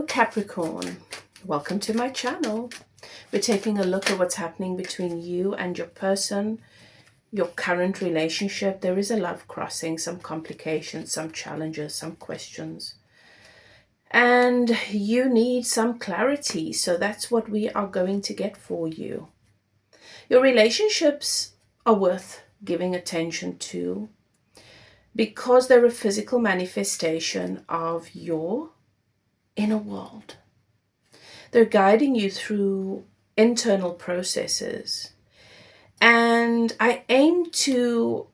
Capricorn, welcome to my channel. We're taking a look at what's happening between you and your person, your current relationship. There is a love crossing, some complications, some challenges, some questions. And you need some clarity, so that's what we are going to get for you. Your relationships are worth giving attention to because they're a physical manifestation of your inner world. They're guiding you through internal processes. And I aim to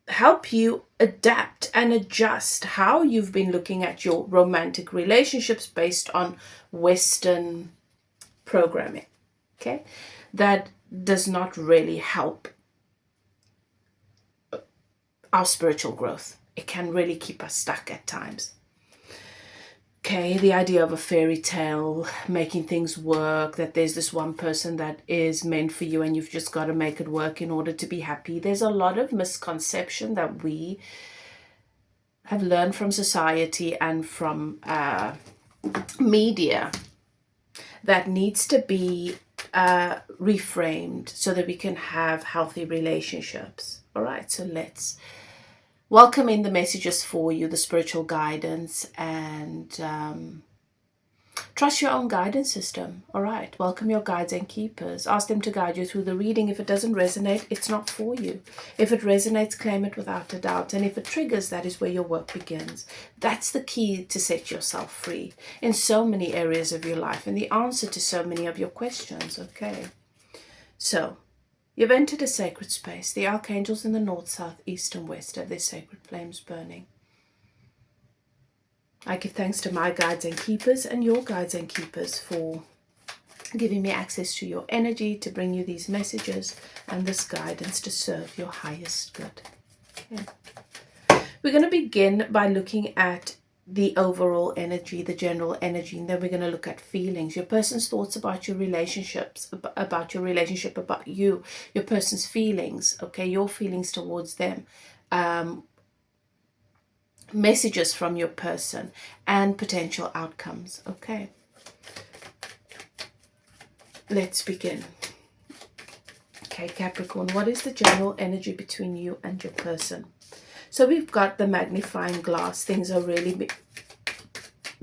help you adapt and adjust how you've been looking at your romantic relationships based on Western programming. Okay? That does not really help our spiritual growth. It can really keep us stuck at times. Okay, the idea of a fairy tale, making things work, that there's this one person that is meant for you and you've just got to make it work in order to be happy. There's a lot of misconception that we have learned from society and from media that needs to be reframed so that we can have healthy relationships. All right, so let's welcome in the messages for you, the spiritual guidance, and trust your own guidance system. All right, welcome your guides and keepers. Ask them to guide you through the reading. If it doesn't resonate, it's not for you. If it resonates, claim it without a doubt. And if it triggers, that is where your work begins. That's the key to set yourself free in so many areas of your life and the answer to so many of your questions. Okay, so you've entered a sacred space. The archangels in the north, south, east, and west have their sacred flames burning. I give thanks to my guides and keepers and your guides and keepers for giving me access to your energy to bring you these messages and this guidance to serve your highest good. Okay. We're going to begin by looking at the overall energy, the general energy, and then we're going to look at feelings, your person's thoughts about your relationships, about your relationship, about you, your person's feelings, okay, your feelings towards them, messages from your person, and potential outcomes. Okay, let's begin. Okay, Capricorn, what is the general energy between you and your person? So we've got the magnifying glass. Things are really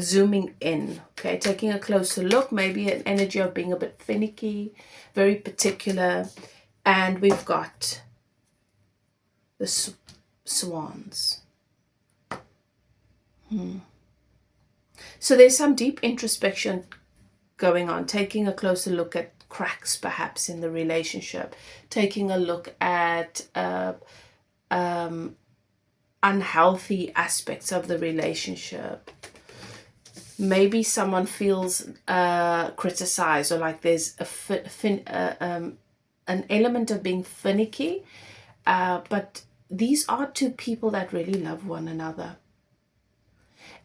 zooming in, okay, taking a closer look, maybe an energy of being a bit finicky, very particular. And we've got the swans. So there's some deep introspection going on, taking a closer look at cracks perhaps in the relationship, taking a look at unhealthy aspects of the relationship. Maybe someone feels criticized, or like there's an element of being finicky, but these are two people that really love one another.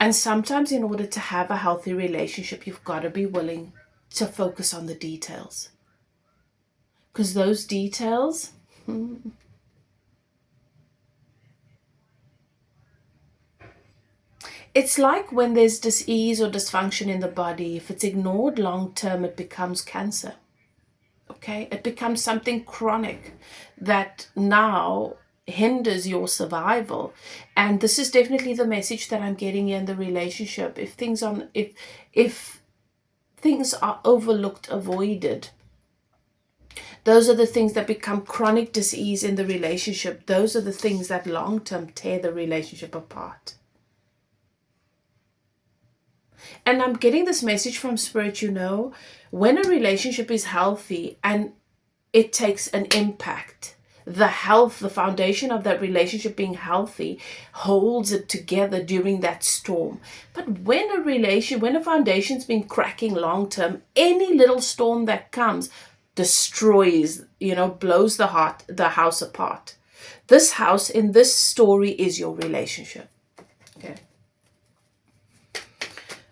And sometimes in order to have a healthy relationship, you've got to be willing to focus on the details, because those details it's like when there's dis-ease or dysfunction in the body. If it's ignored long term, it becomes cancer. Okay, it becomes something chronic that now hinders your survival. And this is definitely the message that I'm getting in the relationship. If things are overlooked, avoided, those are the things that become chronic dis-ease in the relationship. Those are the things that long term tear the relationship apart. And I'm getting this message from Spirit, when a relationship is healthy and it takes an impact, the foundation of that relationship being healthy holds it together during that storm. But when a foundation's been cracking long term, any little storm that comes destroys, blows the house apart. This house in this story is your relationship. Okay.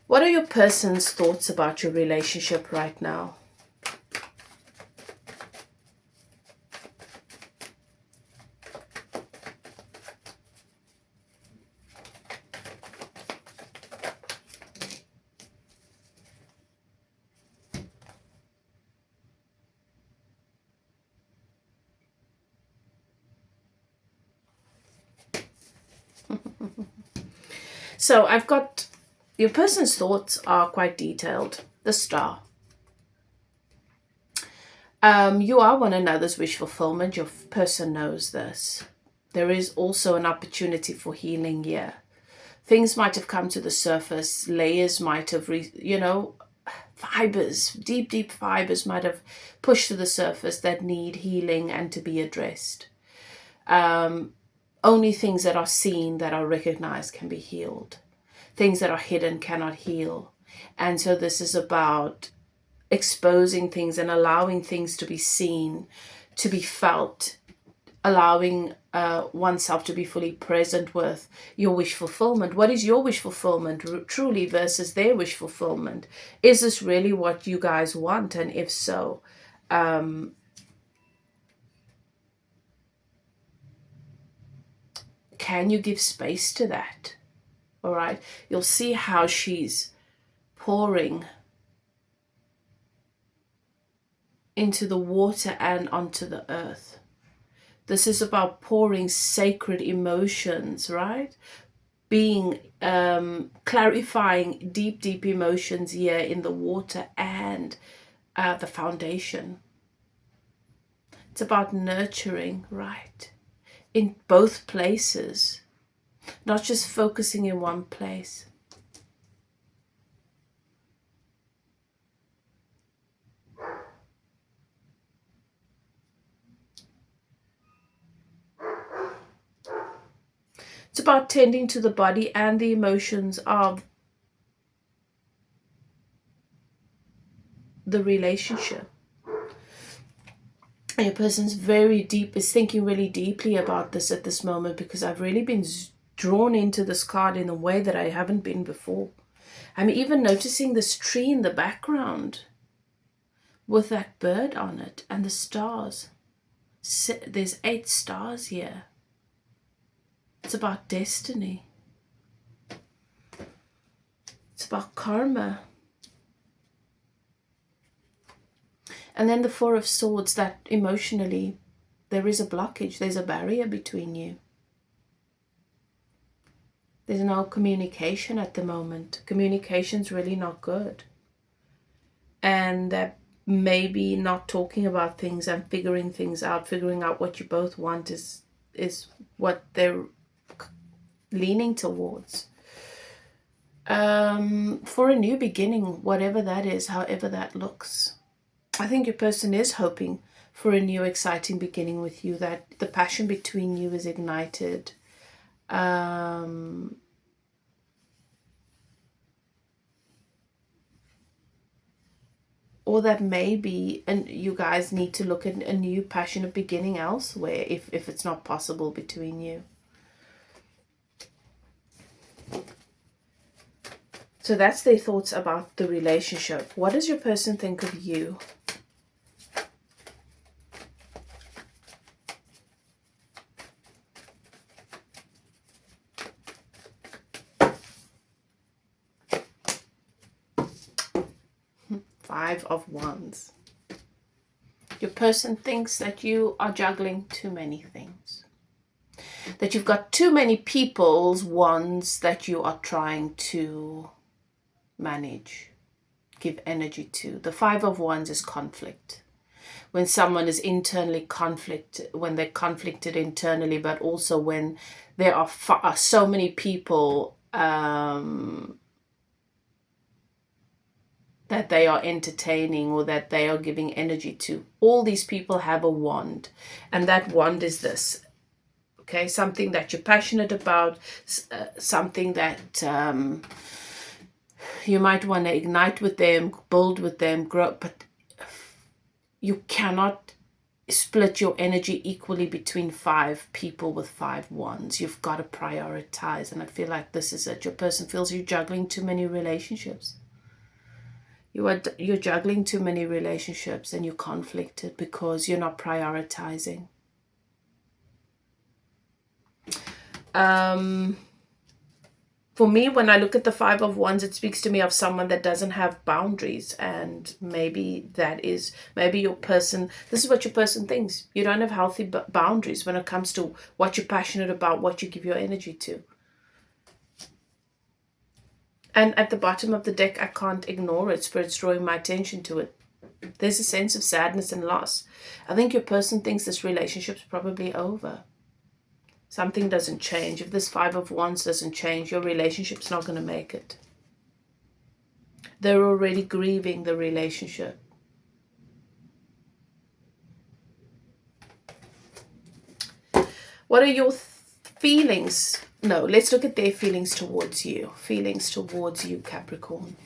What are your person's thoughts about your relationship right now? So I've got, your person's thoughts are quite detailed. The Star. You are one another's wish fulfillment. Your person knows this. There is also an opportunity for healing here. Things might have come to the surface. Layers might have, fibers, deep fibers might have pushed to the surface that need healing and to be addressed. Only things that are seen, that are recognized, can be healed. Things that are hidden cannot heal. And so this is about exposing things and allowing things to be seen, to be felt, allowing oneself to be fully present with your wish fulfillment. What is your wish fulfillment truly versus their wish fulfillment? Is this really what you guys want? And if so, can you give space to that? All right. You'll see how she's pouring into the water and onto the earth. This is about pouring sacred emotions, right? Being, clarifying deep emotions here in the water and the foundation. It's about nurturing, right? In both places, not just focusing in one place. It's about tending to the body and the emotions of the relationship. And your person's is thinking really deeply about this at this moment, because I've really been drawn into this card in a way that I haven't been before. I'm even noticing this tree in the background with that bird on it and the stars. There's 8 stars here. It's about destiny. It's about karma. And then the 4 of Swords, that emotionally there is a blockage. There's a barrier between you. There's no communication at the moment. Communication's really not good. And that maybe not talking about things and figuring things out, figuring out what you both want is what they're leaning towards. For a new beginning, whatever that is, however that looks. I think your person is hoping for a new exciting beginning with you, that the passion between you is ignited. Or that maybe and you guys need to look at a new passionate beginning elsewhere if it's not possible between you. So that's their thoughts about the relationship. What does your person think of you? Five of Wands. Your person thinks that you are juggling too many things. That you've got too many people's wands that you are trying to manage, give energy to. The 5 of Wands is conflict. When someone is when they're conflicted internally, but also when there are so many people that they are entertaining or that they are giving energy to. All these people have a wand, and that wand is this. Okay, something that you're passionate about, something that you might want to ignite with them, build with them, grow, but you cannot split your energy equally between 5 people with 5 wands. You've got to prioritize, and I feel like this is it. Your person feels you're juggling too many relationships. You're juggling too many relationships and you're conflicted because you're not prioritizing. For me, when I look at the 5 of Wands, it speaks to me of someone that doesn't have boundaries, and maybe your person, this is what your person thinks. You don't have healthy boundaries when it comes to what you're passionate about, what you give your energy to. And at the bottom of the deck, I can't ignore it. Spirit's drawing my attention to it. There's a sense of sadness and loss. I think your person thinks this relationship's probably over. Something doesn't change. If this Five of Wands doesn't change, your relationship's not going to make it. They're already grieving the relationship. What are your feelings? No, let's look at their feelings towards you. Feelings towards you, Capricorn.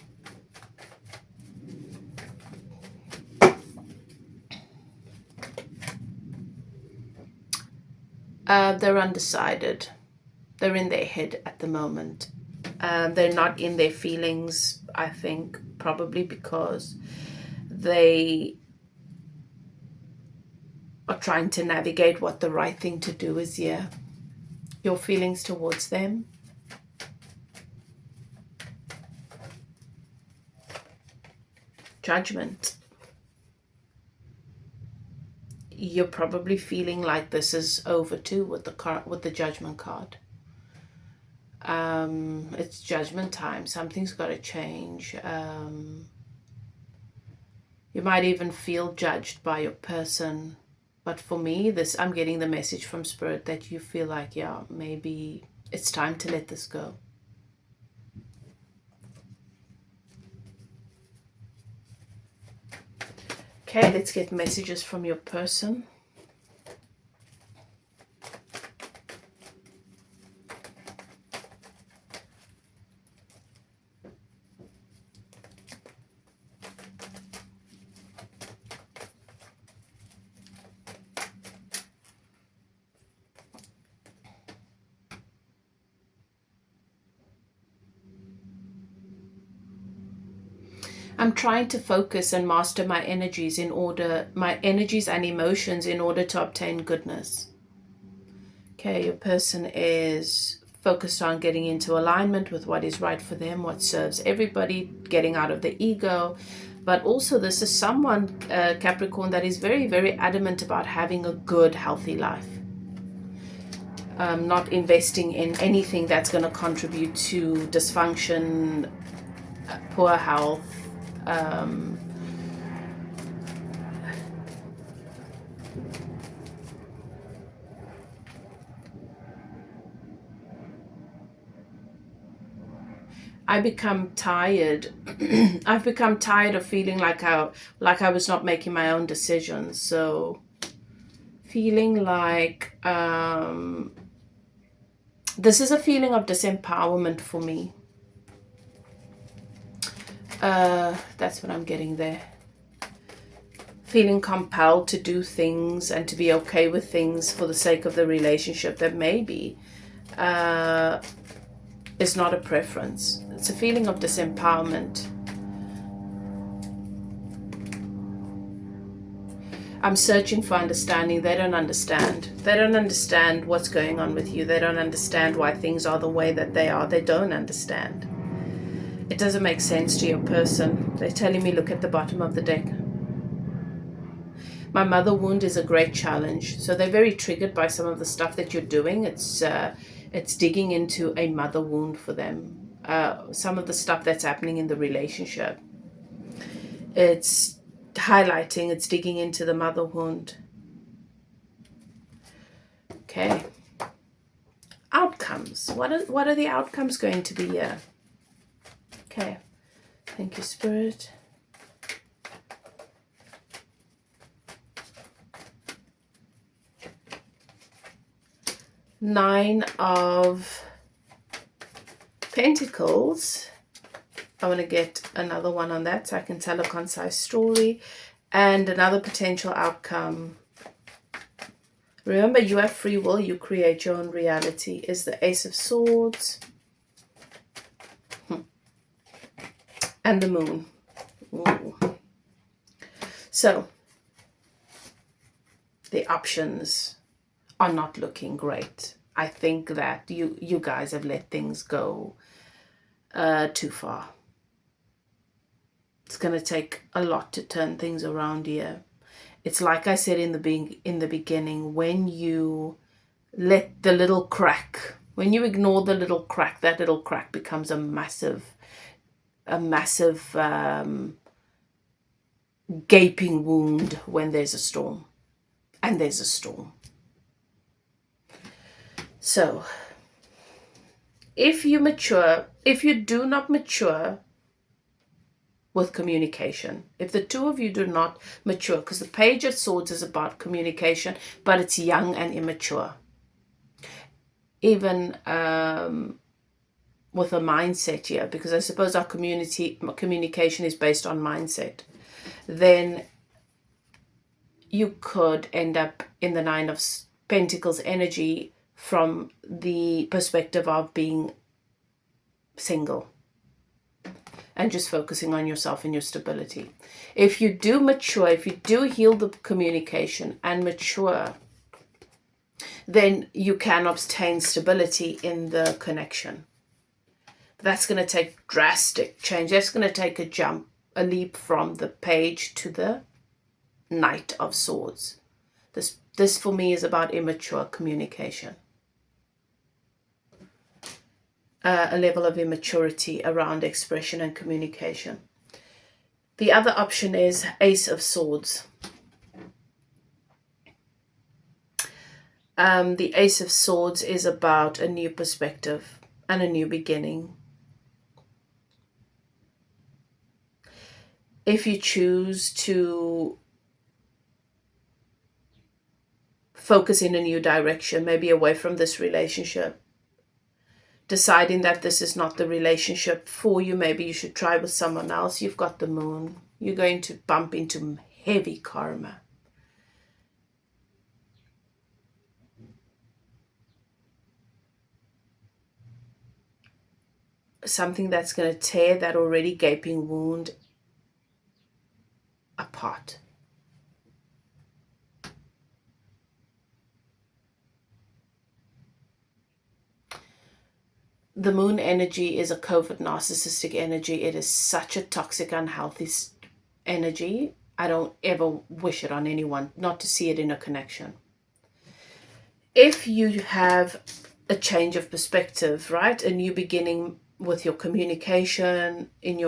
They're undecided. They're in their head at the moment. They're not in their feelings, I think, probably because they are trying to navigate what the right thing to do is here. Your feelings towards them. Judgment. You're probably feeling like this is over too with the Judgment card. It's judgment time. Something's got to change. You might even feel judged by your person. But for me, I'm getting the message from Spirit that you feel like, yeah, maybe it's time to let this go. Okay, let's get messages from your person. I'm trying to focus and master my energies and emotions in order to obtain goodness. Okay, your person is focused on getting into alignment with what is right for them, what serves everybody, getting out of the ego. But also this is someone, Capricorn, that is very, very adamant about having a good, healthy life. Not investing in anything that's going to contribute to dysfunction, poor health. I become tired. I've become tired of feeling like I was not making my own decisions. So feeling like this is a feeling of disempowerment for me. That's what I'm getting there. Feeling compelled to do things and to be okay with things for the sake of the relationship that maybe is not a preference. It's a feeling of disempowerment. I'm searching for understanding. They don't understand. They don't understand what's going on with you. They don't understand why things are the way that they are. They don't understand. It doesn't make sense to your person. They're telling me, look at the bottom of the deck. My mother wound is a great challenge. So they're very triggered by some of the stuff that you're doing. It's digging into a mother wound for them. Some of the stuff that's happening in the relationship. It's highlighting, it's digging into the mother wound. Okay. Outcomes. What are the outcomes going to be here? Okay. Thank you, Spirit. Nine of Pentacles. I want to get another one on that so I can tell a concise story. And another potential outcome. Remember, you have free will. You create your own reality. Is the Ace of Swords. And the Moon. Ooh. So, the options are not looking great. I think that you guys have let things go too far. It's going to take a lot to turn things around here. It's like I said in the beginning, when you let the little crack, when you ignore the little crack, that little crack becomes a massive a massive gaping wound when there's a storm. And there's a storm. So, if you do not mature with communication, if the two of you do not mature, because the Page of Swords is about communication, but it's young and immature. Even with a mindset here, because I suppose our communication is based on mindset, then you could end up in the Nine of Pentacles energy from the perspective of being single and just focusing on yourself and your stability. If you do mature, if you do heal the communication and mature, then you can obtain stability in the connection. That's going to take drastic change. That's going to take a jump, a leap from the Page to the Knight of Swords. This for me is about immature communication. A level of immaturity around expression and communication. The other option is Ace of Swords. The Ace of Swords is about a new perspective and a new beginning. If you choose to focus in a new direction, maybe away from this relationship, deciding that this is not the relationship for you, maybe you should try with someone else. You've got the Moon. You're going to bump into heavy karma. Something that's going to tear that already gaping wound apart. The Moon energy is a covert narcissistic energy. It is such a toxic, unhealthy energy. I don't ever wish it on anyone, not to see it in a connection. If you have a change of perspective, right? A new beginning with your communication, in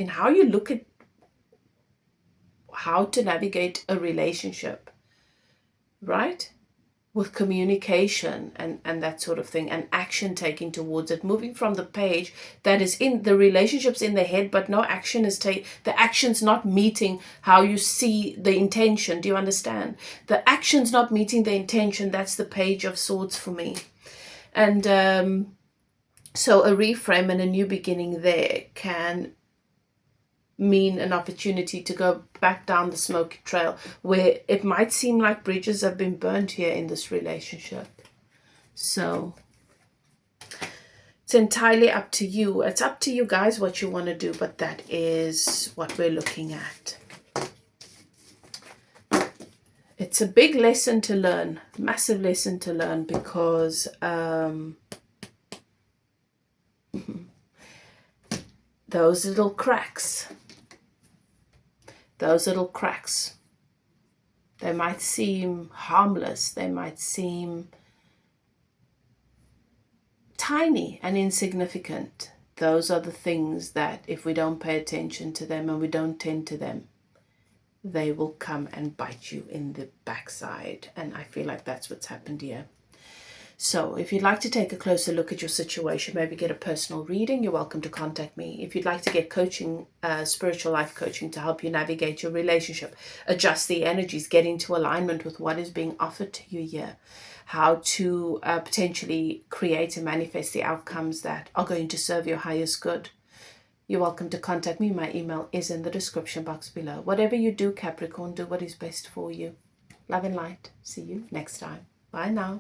how you look at how to navigate a relationship, right? With communication and that sort of thing, and action taken towards it, moving from the Page that is in the relationships in the head, but no action is taken. The action's not meeting how you see the intention. Do you understand? The action's not meeting the intention. That's the Page of Swords for me. And so a reframe and a new beginning there can mean an opportunity to go back down the smoky trail where it might seem like bridges have been burnt here in this relationship. So it's entirely up to you. It's up to you guys what you want to do, but that is what we're looking at. It's a big lesson to learn, massive lesson to learn, because those little cracks, they might seem harmless, they might seem tiny and insignificant. Those are the things that if we don't pay attention to them and we don't tend to them, they will come and bite you in the backside. And I feel like that's what's happened here. So if you'd like to take a closer look at your situation, maybe get a personal reading, you're welcome to contact me. If you'd like to get coaching, spiritual life coaching to help you navigate your relationship, adjust the energies, get into alignment with what is being offered to you here, how to potentially create and manifest the outcomes that are going to serve your highest good, you're welcome to contact me. My email is in the description box below. Whatever you do, Capricorn, do what is best for you. Love and light. See you next time. Bye now.